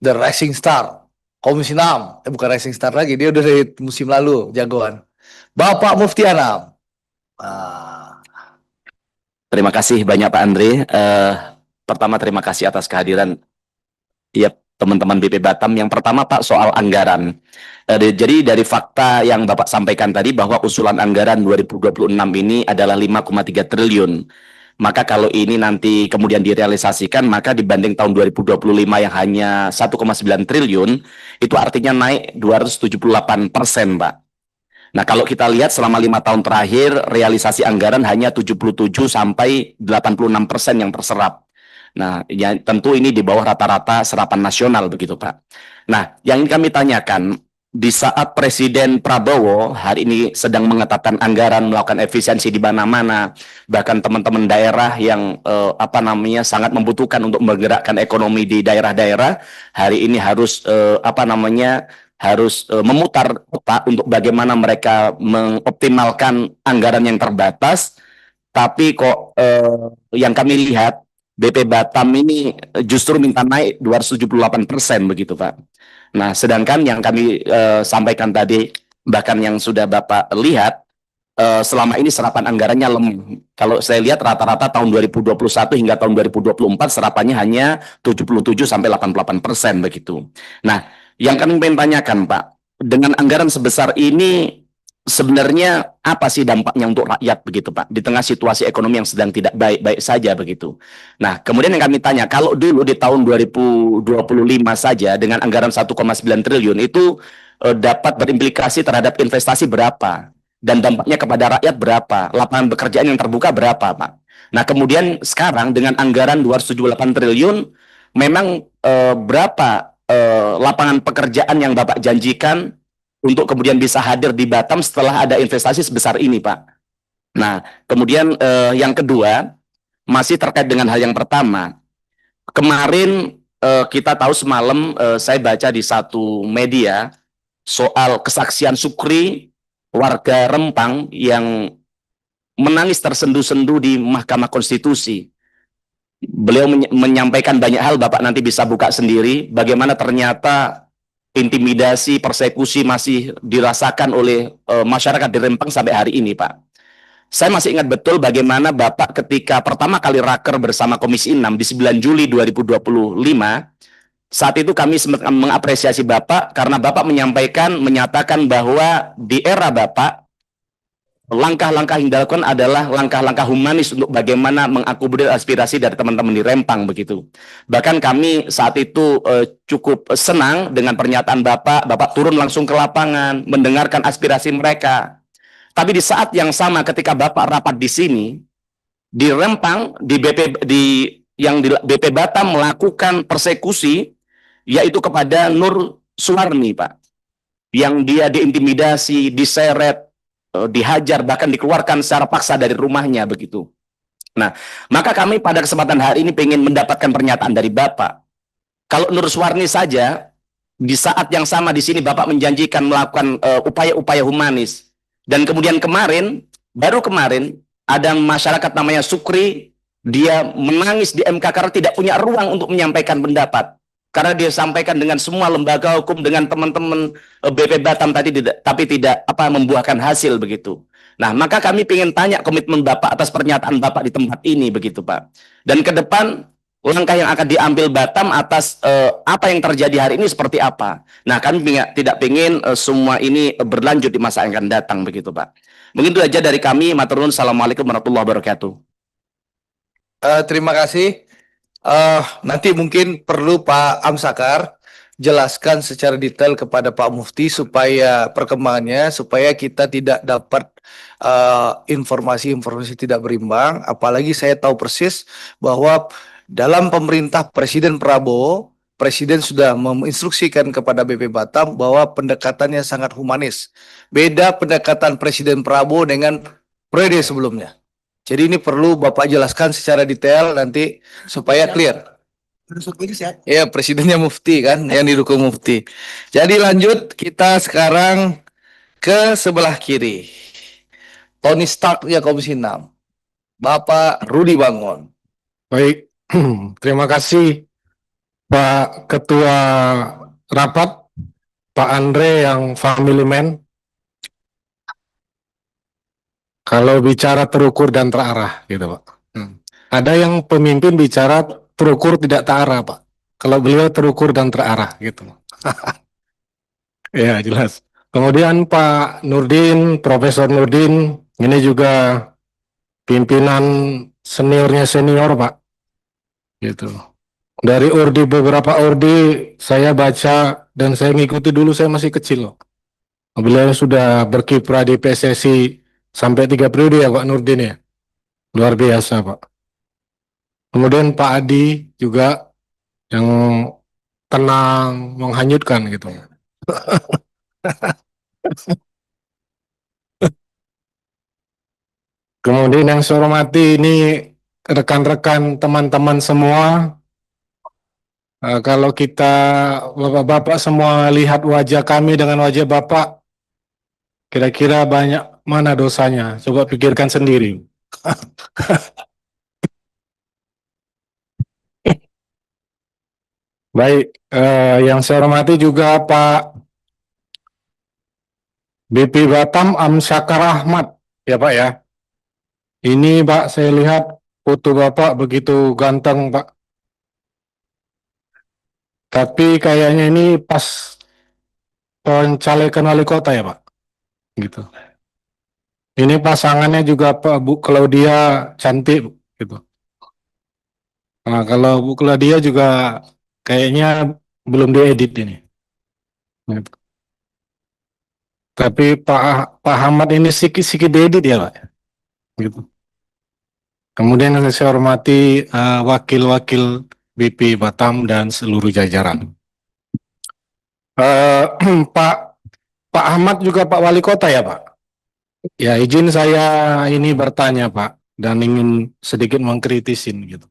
The Rising Star, Komisi 6, bukan Rising Star lagi, dia udah dari musim lalu, jagoan. Bapak Mufti Anam. Ah, Terima kasih banyak Pak Andre. Pertama terima kasih atas kehadiran ya teman-teman BP Batam. Yang pertama Pak soal anggaran. Jadi dari fakta yang Bapak sampaikan tadi bahwa usulan anggaran 2026 ini adalah 5,3 triliun. Maka kalau ini nanti kemudian direalisasikan, maka dibanding tahun 2025 yang hanya 1,9 triliun, itu artinya naik 278%, Pak. Nah, kalau kita lihat selama 5 tahun terakhir, realisasi anggaran hanya 77 sampai 86% yang terserap. Nah, ya, tentu ini di bawah rata-rata serapan nasional begitu, Pak. Nah, yang ingin kami tanyakan, di saat Presiden Prabowo hari ini sedang mengetapkan anggaran, melakukan efisiensi di mana-mana, bahkan teman-teman daerah yang sangat membutuhkan untuk menggerakkan ekonomi di daerah-daerah, hari ini harus memutar otak untuk bagaimana mereka mengoptimalkan anggaran yang terbatas, tapi kok yang kami lihat BP Batam ini justru minta naik 278% begitu Pak. Nah, sedangkan yang kami sampaikan tadi, bahkan yang sudah Bapak lihat, selama ini serapan anggarannya lemah. Kalau saya lihat rata-rata tahun 2021 hingga tahun 2024 serapannya hanya 77 sampai 88% begitu. Nah, yang kami ingin tanyakan Pak, dengan anggaran sebesar ini sebenarnya apa sih dampaknya untuk rakyat begitu Pak, di tengah situasi ekonomi yang sedang tidak baik-baik saja begitu. Nah, kemudian yang kami tanya, kalau dulu di tahun 2025 saja dengan anggaran 1,9 triliun itu dapat berimplikasi terhadap investasi berapa? Dan dampaknya kepada rakyat berapa? Lapangan pekerjaan yang terbuka berapa, Pak? Nah, kemudian sekarang dengan anggaran 278 triliun, memang berapa lapangan pekerjaan yang Bapak janjikan untuk kemudian bisa hadir di Batam setelah ada investasi sebesar ini, Pak? Nah, kemudian yang kedua, masih terkait dengan hal yang pertama. Kemarin kita tahu semalam saya baca di satu media soal kesaksian Sukri, warga Rempang yang menangis tersendu-sendu di Mahkamah Konstitusi. Beliau menyampaikan banyak hal, Bapak nanti bisa buka sendiri, bagaimana ternyata intimidasi, persekusi masih dirasakan oleh masyarakat di Rempang sampai hari ini, Pak. Saya masih ingat betul bagaimana Bapak ketika pertama kali raker bersama Komisi 6 di 9 Juli 2025, saat itu kami mengapresiasi Bapak karena Bapak menyatakan bahwa di era Bapak, langkah-langkah yang dilakukan adalah langkah-langkah humanis untuk bagaimana mengakomodir aspirasi dari teman-teman di Rempang begitu. Bahkan kami saat itu cukup senang dengan pernyataan Bapak. Bapak turun langsung ke lapangan, mendengarkan aspirasi mereka. Tapi di saat yang sama ketika Bapak rapat di sini, di Rempang, di BP Batam melakukan persekusi, yaitu kepada Nur Suwarni, Pak, yang dia diintimidasi, diseret, dihajar, bahkan dikeluarkan secara paksa dari rumahnya begitu. Nah, maka kami pada kesempatan hari ini ingin mendapatkan pernyataan dari Bapak. Kalau Nur Suwarni saja, di saat yang sama di sini Bapak menjanjikan melakukan upaya-upaya humanis. Dan kemudian baru kemarin, ada masyarakat namanya Sukri, dia menangis di MK karena tidak punya ruang untuk menyampaikan pendapat. Karena dia sampaikan dengan semua lembaga hukum, dengan teman-teman BP Batam tadi, tapi tidak membuahkan hasil begitu. Nah, maka kami ingin tanya komitmen Bapak atas pernyataan Bapak di tempat ini begitu, Pak. Dan ke depan langkah yang akan diambil Batam atas apa yang terjadi hari ini seperti apa. Nah, kami tidak ingin semua ini berlanjut di masa yang akan datang begitu, Pak. Mungkin itu saja dari kami. Matur nuwun. Assalamualaikum warahmatullahi wabarakatuh. terima kasih. Nanti mungkin perlu Pak Amsakar jelaskan secara detail kepada Pak Mufti supaya perkembangannya, supaya kita tidak dapat informasi-informasi tidak berimbang. Apalagi saya tahu persis bahwa dalam pemerintah Presiden Prabowo, Presiden sudah menginstruksikan kepada BP Batam bahwa pendekatannya sangat humanis. Beda pendekatan Presiden Prabowo dengan periode sebelumnya. Jadi ini perlu Bapak jelaskan secara detail nanti supaya clear. Ya, presidennya Mufti kan, yang didukung Mufti. Jadi lanjut, kita sekarang ke sebelah kiri. Tony Stark ya Komisi 6. Bapak Rudi Bangun. Baik, terima kasih Pak Ketua Rapat, Pak Andre yang family man, kalau bicara terukur dan terarah gitu Pak. Ada yang pemimpin bicara terukur tidak terarah Pak. Kalau beliau terukur dan terarah gitu. Ya jelas. Kemudian Pak Nurdin, Profesor Nurdin, ini juga pimpinan seniornya senior Pak. Gitu. Dari ordi beberapa ordi saya baca dan saya ngikuti dulu saya masih kecil loh. Beliau sudah berkiprah di PSSI sampai 3 periode ya Pak Nurdin ya. Luar biasa Pak. Kemudian Pak Adi juga yang tenang, menghanyutkan gitu. Kemudian yang saya hormati ini rekan-rekan teman-teman semua. Kalau kita bapak-bapak semua lihat wajah kami dengan wajah bapak, kira-kira banyak mana dosanya? Coba pikirkan sendiri. Baik, yang saya hormati juga Pak BP Batam Amsyakar Ahmad, ya Pak ya. Ini Pak, saya lihat foto Bapak begitu ganteng Pak. Tapi kayaknya ini pas pencalekan wali kota ya Pak. Gitu. Ini pasangannya juga Pak Bu Claudia cantik gitu. Nah, kalau Bu Claudia juga kayaknya belum diedit ini. Gitu. Tapi Pak Ahmad ini sikit-sikit diedit ya Pak. Gitu. Kemudian yang saya hormati wakil-wakil BP Batam dan seluruh jajaran. Eh, Pak Pak Ahmad juga Pak Wali Kota ya Pak. Ya izin saya ini bertanya Pak dan ingin sedikit mengkritisin gitu.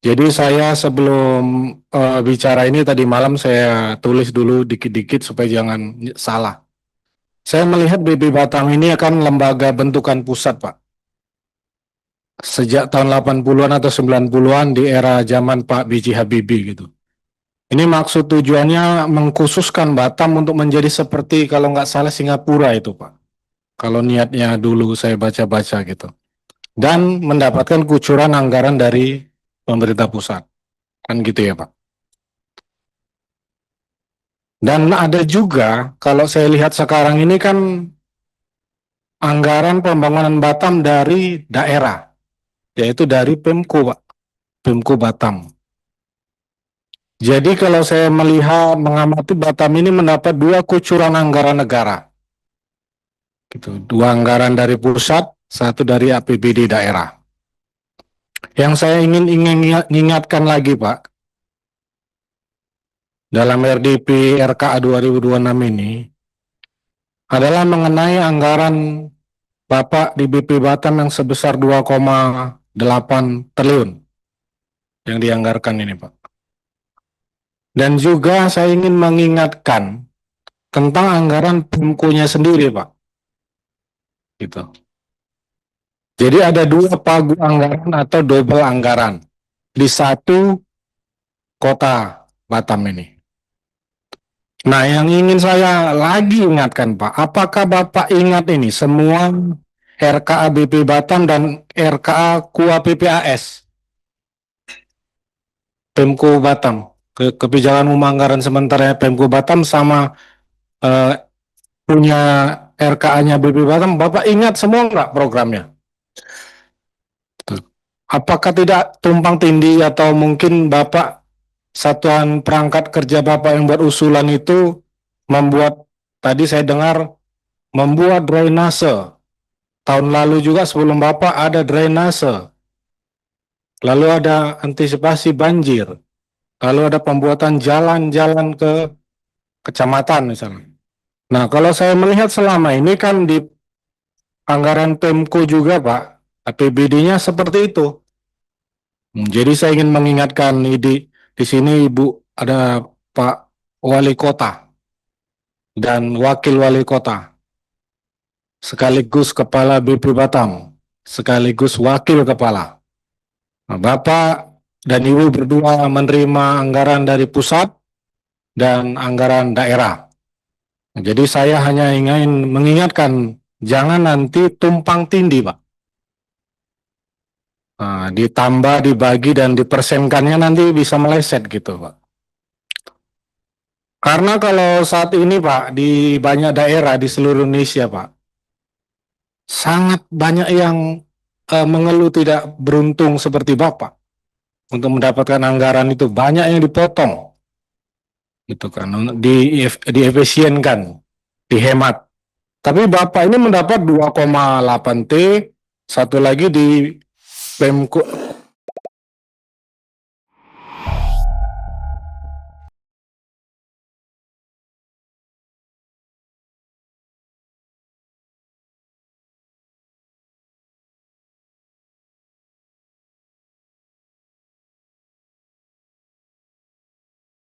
Jadi saya sebelum bicara ini tadi malam saya tulis dulu dikit-dikit supaya jangan salah. Saya melihat BB Batam ini akan lembaga bentukan pusat Pak. Sejak tahun 80-an atau 90-an di era zaman Pak B.J. Habibie gitu. Ini maksud tujuannya mengkhususkan Batam untuk menjadi seperti kalau nggak salah Singapura itu Pak. Kalau niatnya dulu saya baca-baca gitu. Dan mendapatkan kucuran anggaran dari pemerintah pusat. Kan gitu ya Pak. Dan ada juga kalau saya lihat sekarang ini kan anggaran pembangunan Batam dari daerah. Yaitu dari Pemko Pak. Pemko Batam. Jadi kalau saya melihat, mengamati Batam ini mendapat 2 kucuran anggaran negara. Gitu. 2 anggaran dari pusat, 1 dari APBD daerah. Yang saya ingin ingatkan lagi Pak, dalam RDP RKA 2026 ini, adalah mengenai anggaran Bapak di BP Batam yang sebesar 2,8 triliun yang dianggarkan ini Pak. Dan juga saya ingin mengingatkan tentang anggaran Pemko-nya sendiri Pak. Gitu. Jadi ada 2 pagu anggaran atau double anggaran di 1 kota Batam ini. Nah, yang ingin saya lagi ingatkan Pak, apakah Bapak ingat ini semua RKA BP Batam dan RKA KUA PPAS Pemko Batam, kebijakan umum anggaran sementara Pemko Batam sama punya RKA-nya BP Batam, Bapak ingat semua nggak programnya? Apakah tidak tumpang tindih atau mungkin Bapak satuan perangkat kerja Bapak yang buat usulan itu membuat, tadi saya dengar, membuat drainase. Tahun lalu juga sebelum Bapak ada drainase. Lalu ada antisipasi banjir. Lalu ada pembuatan jalan-jalan ke kecamatan misalnya. Nah, kalau saya melihat selama ini kan di anggaran Pemko juga Pak, APBD-nya seperti itu. Jadi saya ingin mengingatkan di sini Ibu ada Pak Wali Kota dan Wakil Wali Kota, sekaligus Kepala BP Batam, sekaligus Wakil Kepala. Nah, Bapak dan Ibu berdua menerima anggaran dari pusat dan anggaran daerah. Jadi saya hanya ingin mengingatkan, jangan nanti tumpang tindih, Pak. Nah, ditambah, dibagi, dan dipersenkannya nanti bisa meleset gitu, Pak. Karena kalau saat ini, Pak, di banyak daerah di seluruh Indonesia, Pak, sangat banyak yang mengeluh tidak beruntung seperti Bapak untuk mendapatkan anggaran itu. Banyak yang dipotong, gitu kan, diefisienkan, dihemat. Tapi Bapak ini mendapat 2,8 T, satu lagi di